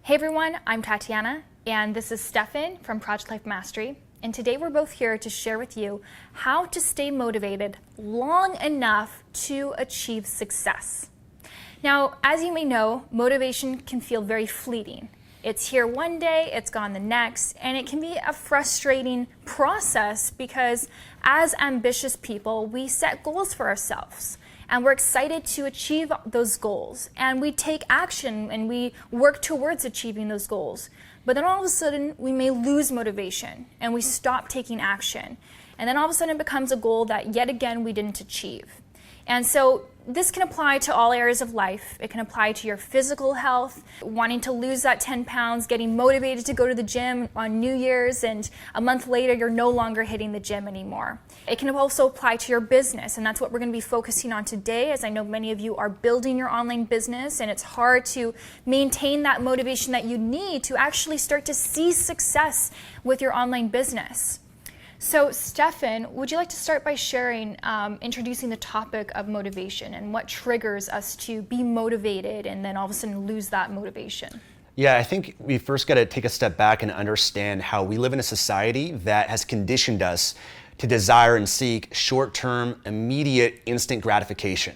Hey everyone, I'm Tatiana, and this is Stefan from Project Life Mastery. And today we're both here to share with you how to stay motivated long enough to achieve success. Now, as you may know, motivation can feel very fleeting. It's here one day, it's gone the next, and it can be a frustrating process because as ambitious people, we set goals for ourselves. And we're excited to achieve those goals. And we take action and we work towards achieving those goals. But then all of a sudden, we may lose motivation and we stop taking action. And then all of a sudden it becomes a goal that yet again we didn't achieve. And so this can apply to all areas of life. It can apply to your physical health, wanting to lose that 10 pounds, getting motivated to go to the gym on New Year's, and a month later you're no longer hitting the gym anymore. It can also apply to your business, and that's what we're going to be focusing on today, as I know many of you are building your online business, and it's hard to maintain that motivation that you need to actually start to see success with your online business. So, Stefan, would you like to start by sharing, introducing the topic of motivation and what triggers us to be motivated and then all of a sudden lose that motivation? Yeah, I think we first got to take a step back and understand how we live in a society that has conditioned us to desire and seek short-term, immediate, instant gratification.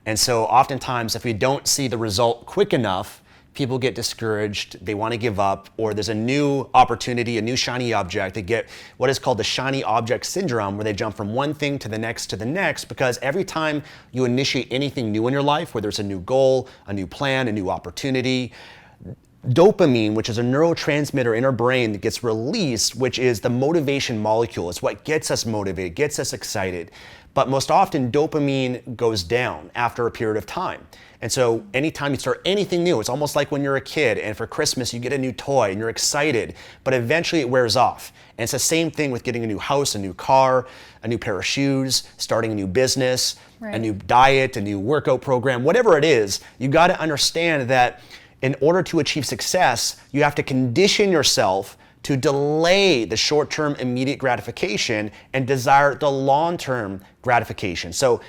And so oftentimes, if we don't see the result quick enough, people get discouraged, they want to give up, or there's a new opportunity, a new shiny object. They get what is called the shiny object syndrome, where they jump from one thing to the next, because every time you initiate anything new in your life, whether it's a new goal, a new plan, a new opportunity, dopamine, which is a neurotransmitter in our brain that gets released, which is the motivation molecule. It's what gets us motivated, gets us excited. But most often, dopamine goes down after a period of time. And so anytime you start anything new, it's almost like when you're a kid and for Christmas you get a new toy and you're excited, but eventually it wears off. And it's the same thing with getting a new house, a new car, a new pair of shoes, starting a new business, a new diet, a new workout program, whatever it is. You got to understand that in order to achieve success, you have to condition yourself to delay the short-term immediate gratification and desire the long-term gratification. So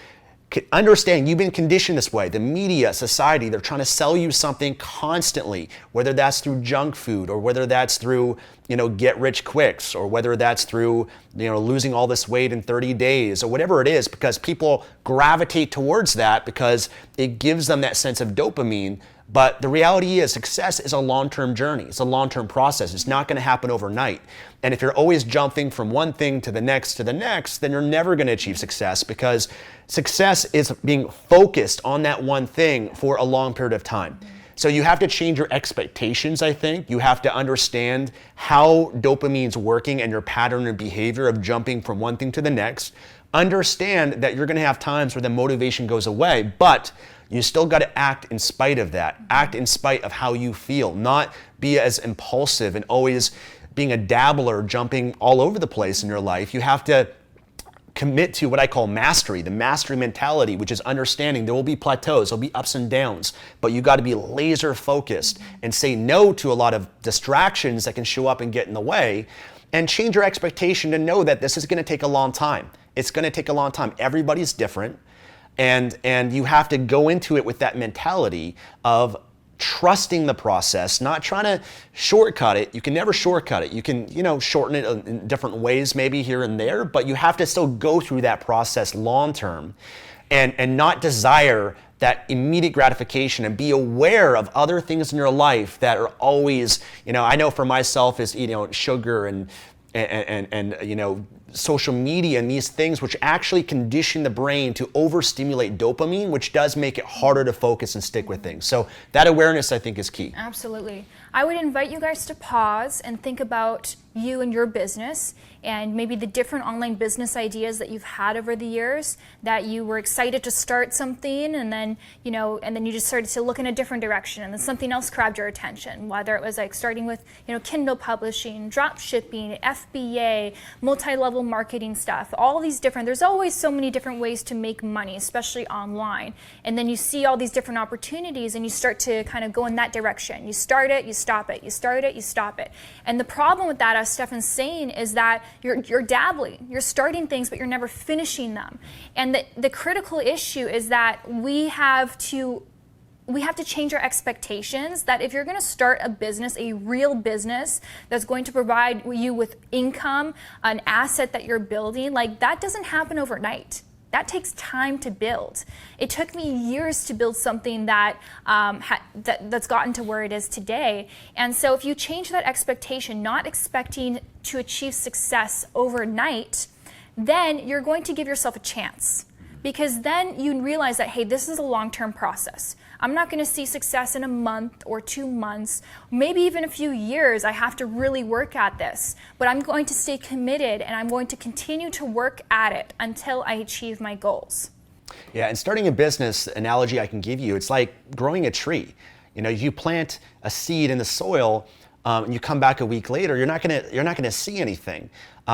understand, you've been conditioned this way. The media, society, they're trying to sell you something constantly, whether that's through junk food or whether that's through, get rich quicks, or whether that's through, losing all this weight in 30 days or whatever it is, because people gravitate towards that because it gives them that sense of dopamine. But the reality is success is a long-term journey. It's a long-term process. It's not going to happen overnight. And if you're always jumping from one thing to the next, then you're never going to achieve success, because success is being focused on that one thing for a long period of time. So you have to change your expectations, I think. You have to understand how dopamine's working and your pattern and behavior of jumping from one thing to the next. Understand that you're going to have times where the motivation goes away, but you still got to act in spite of that. Act in spite of how you feel, not be as impulsive and always being a dabbler, jumping all over the place in your life. You have to commit to what I call mastery, the mastery mentality, which is understanding there will be plateaus, there'll be ups and downs, but you got to be laser focused and say no to a lot of distractions that can show up and get in the way, and change your expectation to know that this is going to take a long time. It's going to take a long time. Everybody's different. And you have to go into it with that mentality of trusting the process, not trying to shortcut it. You can never shortcut it. You can, shorten it in different ways, maybe here and there, but you have to still go through that process long term and not desire that immediate gratification, and be aware of other things in your life that are always, I know for myself is, sugar and social media and these things, which actually condition the brain to overstimulate dopamine, which does make it harder to focus and stick with things. So that awareness, I think, is key. Absolutely. I would invite you guys to pause and think about you and your business, and maybe the different online business ideas that you've had over the years, that you were excited to start something and then you just started to look in a different direction, and then something else grabbed your attention, whether it was like starting with Kindle publishing, drop shipping, FBA, multi-level marketing stuff, all these different, there's always so many different ways to make money, especially online. And then you see all these different opportunities and you start to kind of go in that direction. You start it, you stop it, you start it, you stop it. And the problem with that, as Stefan's saying, is that you're dabbling, you're starting things, but you're never finishing them. And the critical issue is that we have to we have to change our expectations that if you're going to start a business, a real business that's going to provide you with income, an asset that you're building, like that doesn't happen overnight. That takes time to build. It took me years to build something that, that's gotten to where it is today. And so if you change that expectation, not expecting to achieve success overnight, then you're going to give yourself a chance. Because then you realize that, hey, this is a long-term process. I'm not going to see success in a month or 2 months, maybe even a few years. I have to really work at this. But I'm going to stay committed, and I'm going to continue to work at it until I achieve my goals. Yeah, and starting a business analogy I can give you, it's like growing a tree. You know, you plant a seed in the soil, and you come back a week later, you're not gonna see anything.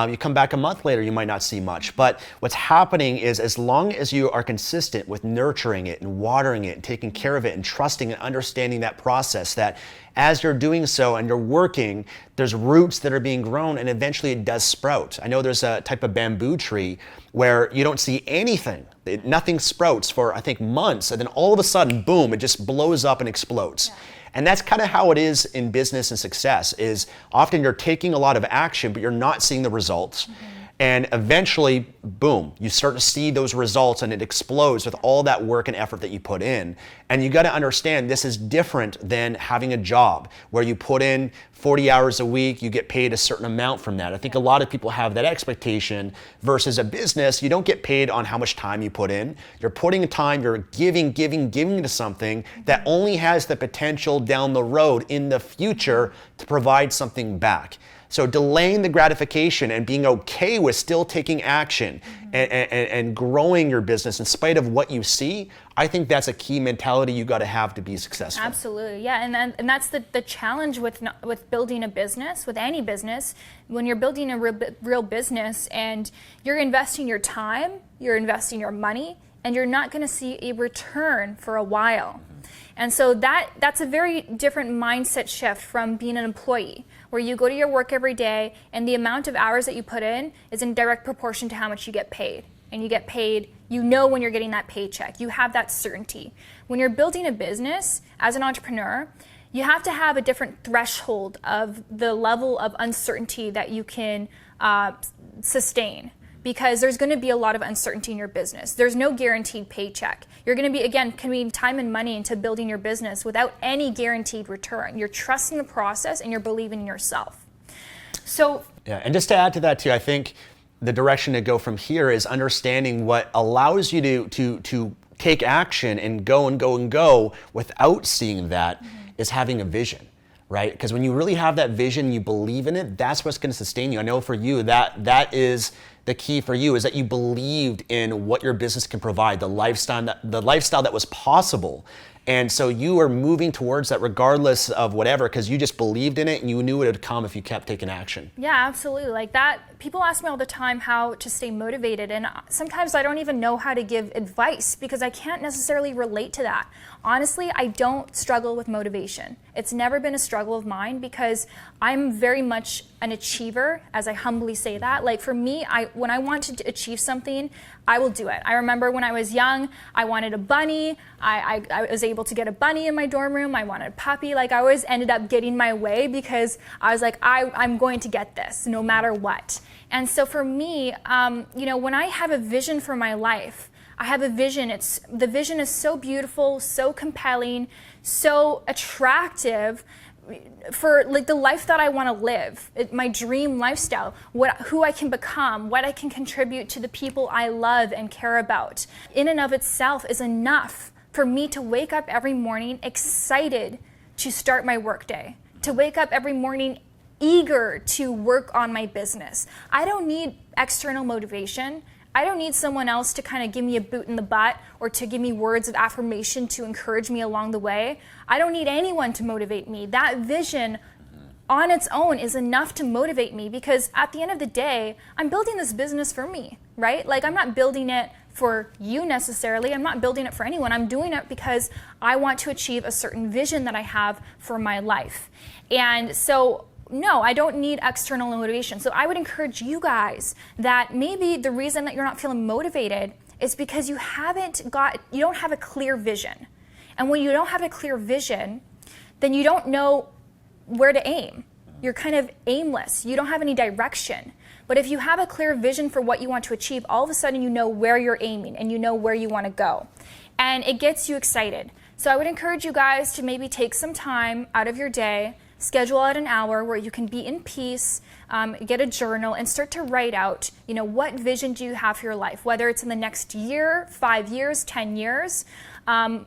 You come back a month later, you might not see much. But what's happening is, as long as you are consistent with nurturing it and watering it and taking care of it and trusting and understanding that process, that as you're doing so and you're working, there's roots that are being grown and eventually it does sprout. I know there's a type of bamboo tree where you don't see anything. Nothing sprouts for, I think, months, and then all of a sudden, boom, it just blows up and explodes. Yeah. And that's kind of how it is in business and success, is often you're taking a lot of action, but you're not seeing the results. Mm-hmm. And eventually, boom, you start to see those results and it explodes with all that work and effort that you put in. And you got to understand, this is different than having a job where you put in 40 hours a week, you get paid a certain amount from that. I think a lot of people have that expectation versus a business. You don't get paid on how much time you put in. You're putting time, you're giving to something that only has the potential down the road in the future to provide something back. So delaying the gratification and being okay with still taking action and growing your business in spite of what you see, I think that's a key mentality you got to have to be successful. Absolutely, yeah, and that's the challenge with building a business, with any business. When you're building a real business and you're investing your time, you're investing your money, and you're not going to see a return for a while. And so that's a very different mindset shift from being an employee, where you go to your work every day and the amount of hours that you put in is in direct proportion to how much you get paid. And you get paid, you know when you're getting that paycheck. You have that certainty. When you're building a business as an entrepreneur, you have to have a different threshold of the level of uncertainty that you can sustain. Because there's going to be a lot of uncertainty in your business. There's no guaranteed paycheck. You're going to be, again, committing time and money into building your business without any guaranteed return. You're trusting the process and you're believing in yourself. So, yeah, and just to add to that too, I think the direction to go from here is understanding what allows you to take action and go without seeing that is having a vision. Right? Because when you really have that vision, you believe in it, that's what's going to sustain you. I know for you, that is the key for you, is that you believed in what your business can provide, the lifestyle that was possible. And so you are moving towards that regardless of whatever, because you just believed in it and you knew it would come if you kept taking action. Yeah, absolutely. Like that, people ask me all the time how to stay motivated, and sometimes I don't even know how to give advice because I can't necessarily relate to that. Honestly, I don't struggle with motivation. It's never been a struggle of mine because I'm very much an achiever, as I humbly say that. Like for me, when I want to achieve something, I will do it. I remember when I was young, I wanted a bunny. I was able to get a bunny in my dorm room. I wanted a puppy. Like I always ended up getting my way because I was like, I'm going to get this no matter what. And so for me, when I have a vision for my life, I have a vision. The vision is so beautiful, so compelling, so attractive for like the life that I want to live, my dream lifestyle, who I can become, what I can contribute to the people I love and care about. In and of itself is enough for me to wake up every morning excited to start my workday, to wake up every morning eager to work on my business. I don't need external motivation. I don't need someone else to kind of give me a boot in the butt or to give me words of affirmation to encourage me along the way. I don't need anyone to motivate me. That vision on its own is enough to motivate me because at the end of the day, I'm building this business for me, right? Like I'm not building it for you necessarily. I'm not building it for anyone. I'm doing it because I want to achieve a certain vision that I have for my life. And so no, I don't need external motivation. So I would encourage you guys that maybe the reason that you're not feeling motivated is because you don't have a clear vision. And when you don't have a clear vision, then you don't know where to aim. You're kind of aimless. You don't have any direction. But if you have a clear vision for what you want to achieve, all of a sudden you know where you're aiming and you know where you want to go. And it gets you excited. So I would encourage you guys to maybe take some time out of your day, schedule out an hour where you can be in peace, get a journal and start to write out, what vision do you have for your life, whether it's in the next year, 5 years, 10 years.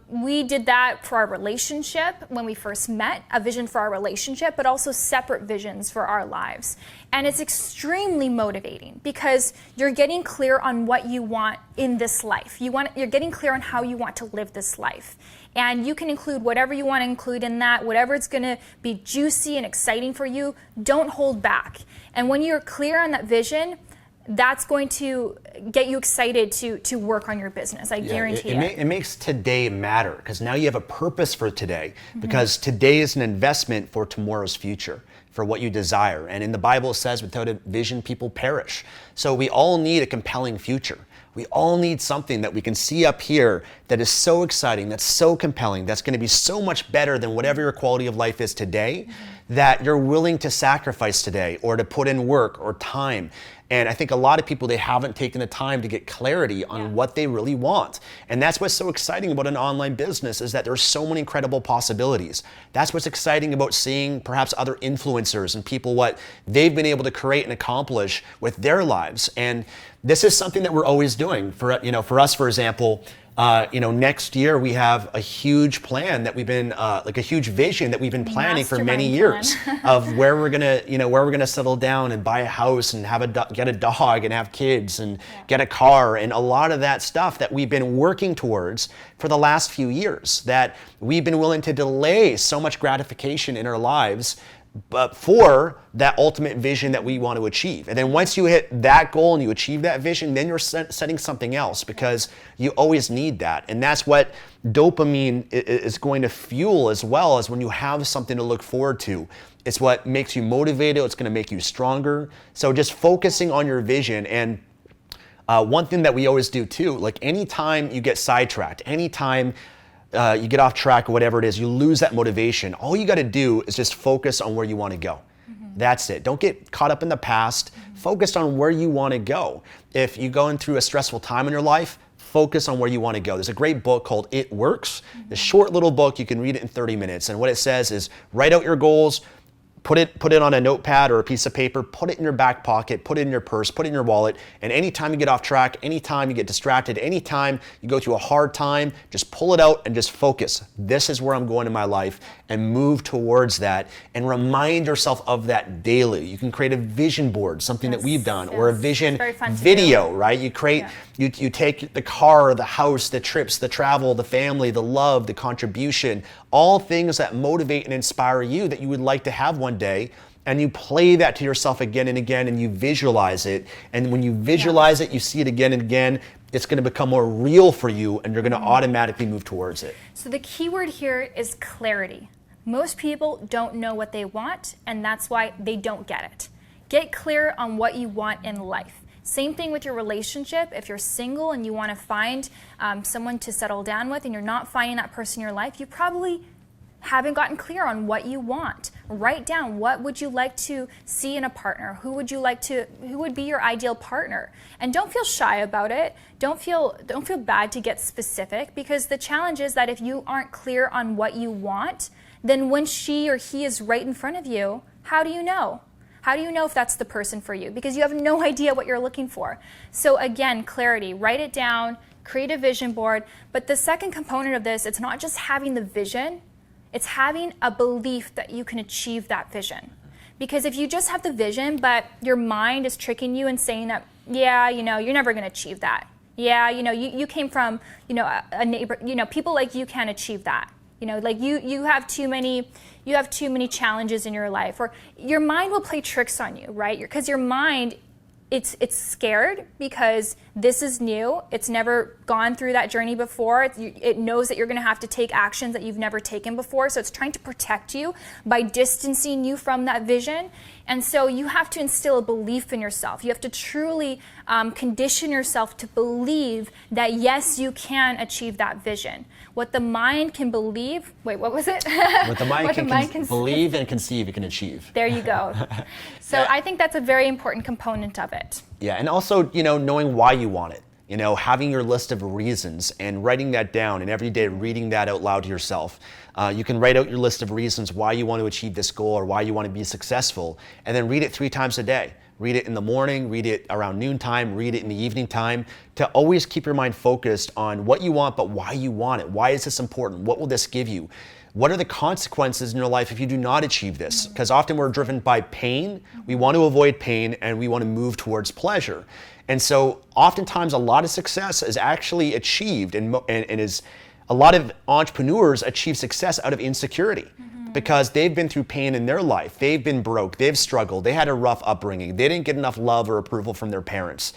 We did that for our relationship when we first met, a vision for our relationship, but also separate visions for our lives. And it's extremely motivating because you're getting clear on what you want in this life. You're getting clear on how you want to live this life. And you can include whatever you want to include in that, whatever it's going to be juicy and exciting for you. Don't hold back. And when you're clear on that vision, that's going to get you excited to work on your business. I guarantee it. It makes today matter because now you have a purpose for today, because today is an investment for tomorrow's future, for what you desire. And in the Bible it says, without a vision, people perish. So we all need a compelling future. We all need something that we can see up here that is so exciting, that's so compelling, that's going to be so much better than whatever your quality of life is today, that you're willing to sacrifice today or to put in work or time. And I think a lot of people, they haven't taken the time to get clarity on what they really want. And that's what's so exciting about an online business, is that there's so many incredible possibilities. That's what's exciting about seeing perhaps other influencers and people, what they've been able to create and accomplish with their lives. And this is something that we're always doing. For us, for example, next year we have a huge plan that we've been, like a huge vision that we've been planning for many years of where we're gonna settle down and buy a house and get a dog and have kids and get a car, and a lot of that stuff that we've been working towards for the last few years, that we've been willing to delay so much gratification in our lives, but for that ultimate vision that we want to achieve. And then once you hit that goal and you achieve that vision, then you're setting something else, because you always need that. And that's what dopamine is going to fuel, as well as when you have something to look forward to. It's what makes you motivated. It's going to make you stronger. So just focusing on your vision. And one thing that we always do too, like anytime you get sidetracked, anytime you get off track or whatever it is, you lose that motivation. All you got to do is just focus on where you want to go. That's it. Don't get caught up in the past. Focus on where you want to go. If you're going through a stressful time in your life, focus on where you want to go. There's a great book called It Works. This short little book, you can read it in 30 minutes. And what it says is, write out your goals, put it on a notepad or a piece of paper, put it in your back pocket, put it in your purse, put it in your wallet, and anytime you get off track, anytime you get distracted, anytime you go through a hard time, just pull it out and just focus. This is where I'm going in my life, and move towards that, and remind yourself of that daily. You can create a vision board, something that we've done, or a vision video, right? You create, you take the car, the house, the trips, the travel, the family, the love, the contribution, all things that motivate and inspire you that you would like to have one day, and you play that to yourself again and again, and you visualize it. And when you visualize it, you see it again and again, it's going to become more real for you, and you're going to automatically move towards it. So the key word here is clarity. Most people don't know what they want, and that's why they don't get it. Get clear on what you want in life. Same thing with your relationship. If you're single and you want to find someone to settle down with, and you're not finding that person in your life, you probably haven't gotten clear on what you want. Write down, what would you like to see in a partner? Who would be your ideal partner? And don't feel shy about it. Don't feel bad to get specific, because the challenge is that if you aren't clear on what you want, then when she or he is right in front of you, how do you know? How do you know if that's the person for you? Because you have no idea what you're looking for. So again, clarity, write it down, create a vision board. But the second component of this, it's not just having the vision, it's having a belief that you can achieve that vision. Because if you just have the vision, but your mind is tricking you and saying that, yeah, you're never going to achieve that. Yeah, you came from, a neighbor, people like you can't achieve that. Like you have too many challenges in your life, or your mind will play tricks on you, right? Because your mind it's scared because this is new. It's never gone through that journey before. It knows that you're going to have to take actions that you've never taken before. So it's trying to protect you by distancing you from that vision. And so you have to instill a belief in yourself. You have to truly condition yourself to believe that yes, you can achieve that vision. What the mind can believe, wait, what was it? What the mind can believe and conceive, it can achieve. There you go. So I think that's a very important component of it. Yeah, and also, knowing why you want it. Having your list of reasons and writing that down and every day reading that out loud to yourself. You can write out your list of reasons why you want to achieve this goal or why you want to be successful, and then read it 3 times a day. Read it in the morning, read it around noontime, read it in the evening time, to always keep your mind focused on what you want, but why you want it. Why is this important? What will this give you? What are the consequences in your life if you do not achieve this? Because often we're driven by pain. We want to avoid pain and we want to move towards pleasure. And so oftentimes a lot of success is actually achieved and is a lot of entrepreneurs achieve success out of insecurity. Because they've been through pain in their life. They've been broke, they've struggled, they had a rough upbringing, they didn't get enough love or approval from their parents.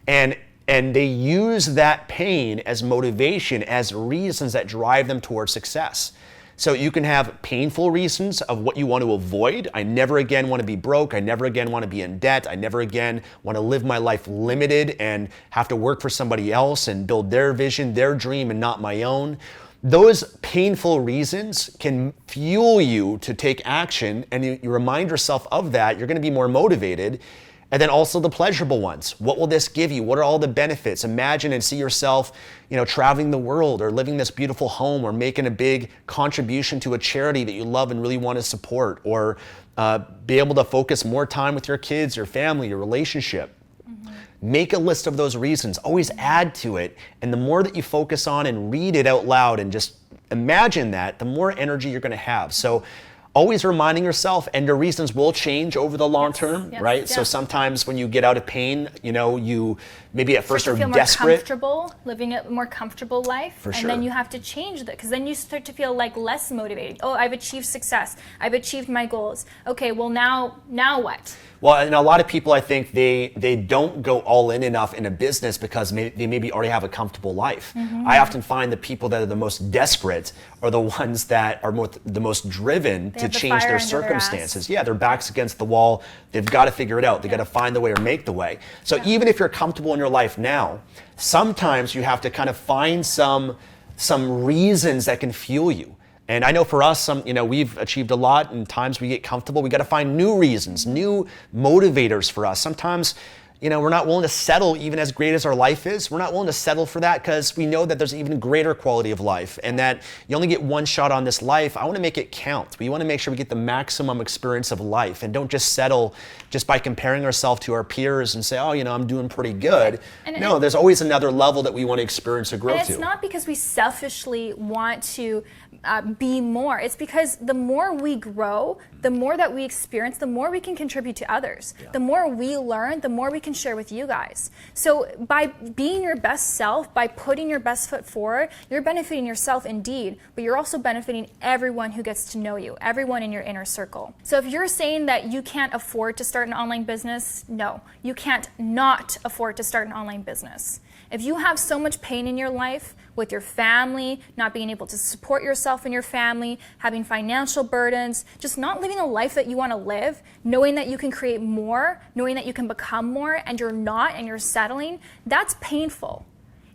And they use that pain as motivation, as reasons that drive them towards success. So you can have painful reasons of what you want to avoid. I never again want to be broke. I never again want to be in debt. I never again want to live my life limited and have to work for somebody else and build their vision, their dream, and not my own. Those painful reasons can fuel you to take action, and you remind yourself of that. You're going to be more motivated. And then also the pleasurable ones. What will this give you? What are all the benefits? Imagine and see yourself, traveling the world or living this beautiful home or making a big contribution to a charity that you love and really want to support, or be able to focus more time with your kids, your family, your relationship. Make a list of those reasons, always add to it. And the more that you focus on and read it out loud and just imagine that, the more energy you're going to have. So always reminding yourself, and your reasons will change over the long term, right? So sometimes when you get out of pain, you maybe at first are desperate. More comfortable, living a more comfortable life. For sure. And then you have to change that, because then you start to feel like less motivated. Oh, I've achieved success. I've achieved my goals. Okay, well now what? Well, and a lot of people, I think they don't go all in enough in a business because they maybe already have a comfortable life. I often find the people that are the most desperate are the ones that are the most driven to change their circumstances. Yeah, their back's against the wall. They've got to figure it out. They've got to find the way or make the way. So even if you're comfortable in your life now, sometimes you have to kind of find some reasons that can fuel you. And I know for us, we've achieved a lot, and times we get comfortable. We got to find new reasons, new motivators for us. Sometimes, we're not willing to settle even as great as our life is. We're not willing to settle for that because we know that there's even greater quality of life and that you only get one shot on this life. I want to make it count. We want to make sure we get the maximum experience of life and don't just settle just by comparing ourselves to our peers and say, oh, I'm doing pretty good. No, there's always another level that we want to experience or grow to. And it's not because we selfishly want to be more. It's because the more we grow, the more that we experience, the more we can contribute to others. The more we learn, the more we can share with you guys. So by being your best self, by putting your best foot forward, you're benefiting yourself indeed, but you're also benefiting everyone who gets to know you, everyone in your inner circle. So if you're saying that you can't afford to start an online business, no, you can't not afford to start an online business. If you have so much pain in your life with your family, not being able to support yourself and your family, having financial burdens, just not living the life that you want to live, knowing that you can create more, knowing that you can become more, and you're not, and you're settling, that's painful.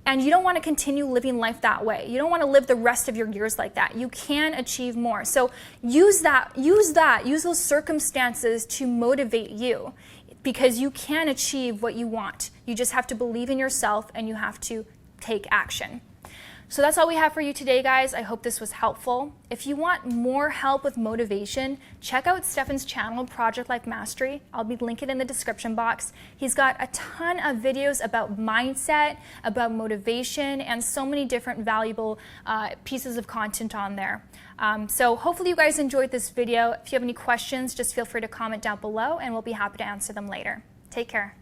And you don't want to continue living life that way. You don't want to live the rest of your years like that. You can achieve more. So use those circumstances to motivate you, because you can achieve what you want. You just have to believe in yourself and you have to take action. So that's all we have for you today, guys. I hope this was helpful. If you want more help with motivation, check out Stefan's channel, Project Life Mastery. I'll be linking it in the description box. He's got a ton of videos about mindset, about motivation, and so many different valuable pieces of content on there. So hopefully you guys enjoyed this video. If you have any questions, just feel free to comment down below and we'll be happy to answer them later. Take care.